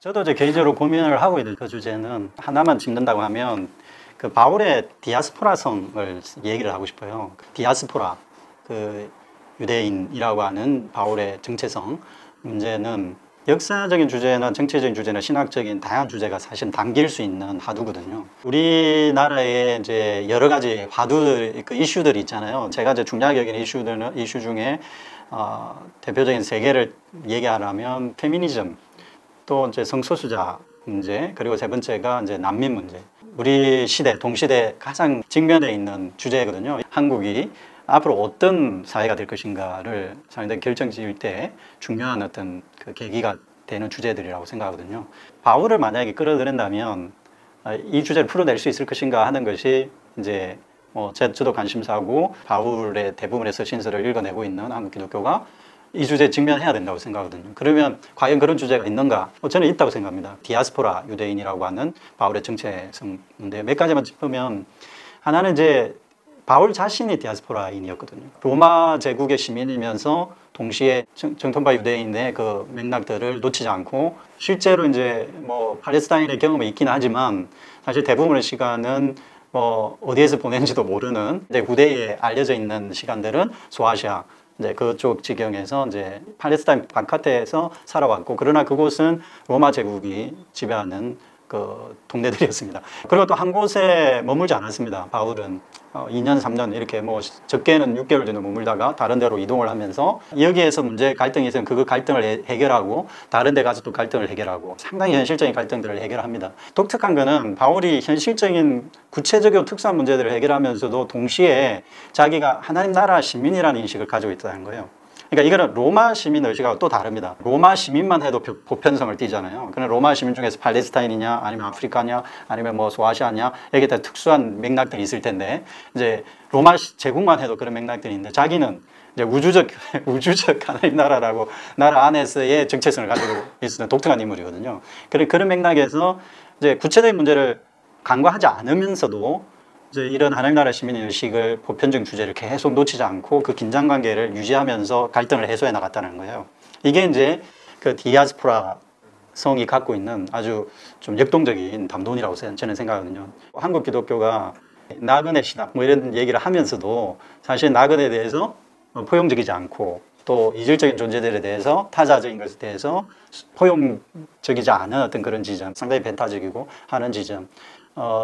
저도 이제 개인적으로 고민을 하고 있는 그 주제는 하나만 짚는다고 하면 그 바울의 디아스포라성을 얘기를 하고 싶어요. 디아스포라, 그 유대인이라고 하는 바울의 정체성 문제는 역사적인 주제나 정치적인 주제나 신학적인 다양한 주제가 사실 담길 수 있는 화두거든요. 우리나라에 이제 여러 가지 화두 그 이슈들이 있잖아요. 제가 이제 중요하게 여기는 이슈 중에 대표적인 세 개를 얘기하려면 페미니즘, 또 이제 성소수자 문제, 그리고 세 번째가 이제 난민 문제. 우리 시대, 동시대 가장 직면해 있는 주제거든요. 한국이 앞으로 어떤 사회가 될 것인가를 상당히 결정 지을 때 중요한 어떤 그 계기가 되는 주제들이라고 생각하거든요. 바울을 만약에 끌어들인다면 이 주제를 풀어낼 수 있을 것인가 하는 것이 이제 저도 관심사고 바울의 대부분의 서신서를 읽어내고 있는 한국 기독교가 이 주제에 직면해야 된다고 생각하거든요. 그러면 과연 그런 주제가 있는가? 저는 있다고 생각합니다. 디아스포라 유대인이라고 하는 바울의 정체성 문제 몇 가지만 짚으면, 하나는 이제 바울 자신이 디아스포라인이었거든요. 로마 제국의 시민이면서 동시에 정통파 유대인의 그 맥락들을 놓치지 않고, 실제로 이제 팔레스타인의 경험이 있긴 하지만 사실 대부분의 시간은 어디에서 보낸지도 모르는 이제 후대에 알려져 있는 시간들은 소아시아, 이제 그쪽 지경에서 이제 팔레스타인 바깥에서 살아왔고, 그러나 그곳은 로마 제국이 지배하는 그 동네들이었습니다. 그리고 또 한 곳에 머물지 않았습니다. 바울은 2년, 3년 이렇게 적게는 6개월 정도 머물다가 다른 데로 이동을 하면서 여기에서 문제 갈등이 있으면 그 갈등을 해결하고 다른 데 가서 또 갈등을 해결하고 상당히 현실적인 갈등들을 해결합니다. 독특한 거는 바울이 현실적인 구체적이고 특수한 문제들을 해결하면서도 동시에 자기가 하나님 나라 시민이라는 인식을 가지고 있다는 거예요. 그러니까 이거는 로마 시민 의식하고 또 다릅니다. 로마 시민만 해도 보편성을 띠잖아요. 그럼 로마 시민 중에서 팔레스타인이냐, 아니면 아프리카냐, 아니면 소아시아냐, 여기에 따라 특수한 맥락들이 있을 텐데, 이제 로마 제국만 해도 그런 맥락들이 있는데, 자기는 이제 우주적 하나님 나라라고, 나라 안에서의 정체성을 가지고 있는 독특한 인물이거든요. 그런 맥락에서 이제 구체적인 문제를 간과하지 않으면서도 이제 이런 하나님 나라 시민의 의식을, 보편적 주제를 계속 놓치지 않고 그 긴장 관계를 유지하면서 갈등을 해소해 나갔다는 거예요. 이게 이제 그 디아스포라 성이 갖고 있는 아주 좀 역동적인 담론이라고 저는 생각하거든요. 한국 기독교가 나그네 신학 이런 얘기를 하면서도 사실 나그네에 대해서 포용적이지 않고, 또 이질적인 존재들에 대해서, 타자적인 것에 대해서 포용적이지 않은 어떤 그런 지점, 상당히 배타적이고 하는 지점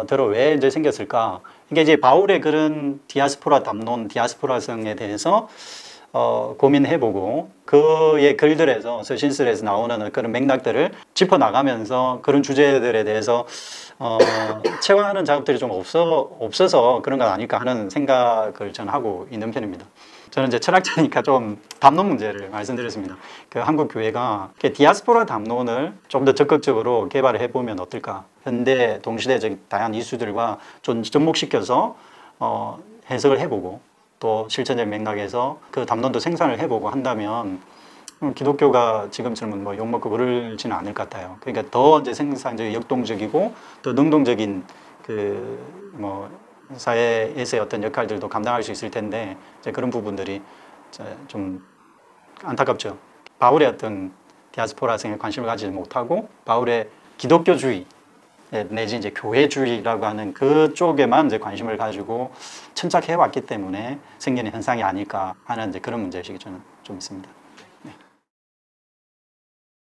들어 왜 이제 생겼을까? 이게 이제 바울의 그런 디아스포라 담론, 디아스포라성에 대해서 고민해보고, 그의 글들에서, 서신서에서 나오는 그런 맥락들을 짚어나가면서 그런 주제들에 대해서 체화하는 작업들이 좀 없어서 그런 건 아닐까 하는 생각을 저는 하고 있는 편입니다. 저는 이제 철학자니까 좀 담론 문제를 말씀드렸습니다. 그 한국 교회가 디아스포라 담론을 좀 더 적극적으로 개발을 해보면 어떨까? 현대 동시대적 다양한 이슈들과 좀 접목시켜서 해석을 해보고, 또 실천적 맥락에서 그 담론도 생산을 해보고 한다면 기독교가 지금처럼 욕먹고 그러지는 않을 것 같아요. 그러니까 더 이제 생산적이고 역동적이고 또 능동적인 사회에서의 어떤 역할들도 감당할 수 있을 텐데, 이제 그런 부분들이 좀 안타깝죠. 바울의 어떤 디아스포라성에 관심을 가지지 못하고 바울의 기독교주의 내지 이제 교회주의라고 하는 그쪽에만 이제 관심을 가지고 천착해 왔기 때문에 생기는 현상이 아닐까 하는 이제 그런 문제의식이 저는 좀 있습니다.